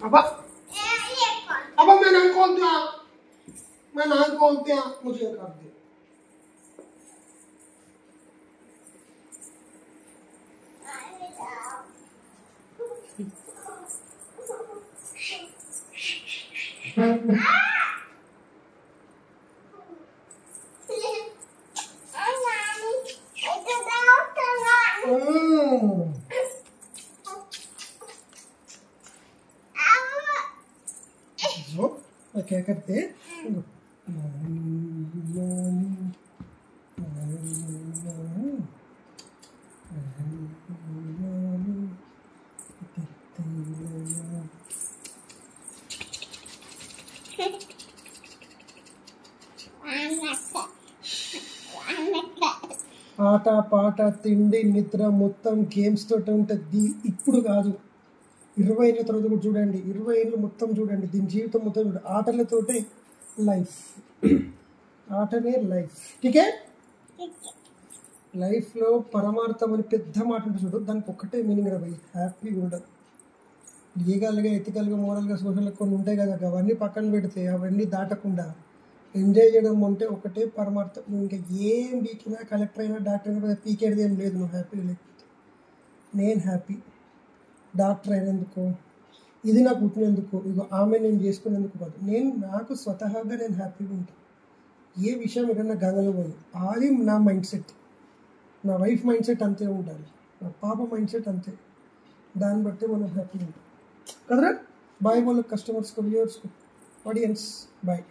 अब अब मैं नाम खोलता मुझे कर दे। क्या करते हैं ఆట పాట తిండి నిద్ర మొత్తం గేమ్స్ తోటి ఉంటుంది. ఇప్పుడు కాదు 20 ఏళ్ళ తర్వాత కూడా చూడండి, 20 ఏళ్ళు మొత్తం చూడండి, దీని జీవితం మొత్తం చూడండి. ఆటలతోటే లైఫ్, ఆటనే లైఫ్. ఠీకే లైఫ్లో పరమార్థం అని పెద్ద మాట ఉంటుంది చూడు, దానికి ఒక్కటే మీనింగ్ రా భయ్, హ్యాపీగా ఉండదు. లీగల్గా ఎథికల్గా మోరల్గా సోషల్గా కొన్ని ఉంటాయి కదా, అవన్నీ పక్కన పెడితే అవన్నీ దాటకుండా ఎంజాయ్ చేయడం అంటే ఒకటే పరమార్థం. నువ్వు ఇంకా ఏం పీకినా, కలెక్టర్ అయినా డాక్టర్ అయినా పీకేది ఏం లేదు, నువ్వు హ్యాపీగా లేకపోతే. నేను హ్యాపీ డాక్టర్ అయినందుకు, ఇది నాకు పుట్టినందుకు, ఇక ఆమె నేను చేసుకునేందుకు కాదు. నాకు స్వతహాగా నేను హ్యాపీగా ఉంటాను. ఏ విషయం ఏదన్నా గంగలో పోదు, అది నా మైండ్ సెట్. నా వైఫ్ మైండ్ సెట్ అంతే ఉండాలి, నా పాప మైండ్ సెట్ అంతే. దాన్ని బట్టి మనం హ్యాపీగా ఉంటాం కదరా. బాయ్ వాళ్ళ కస్టమర్స్కి, వ్యూవర్స్కి, ఆడియన్స్ బాయ్.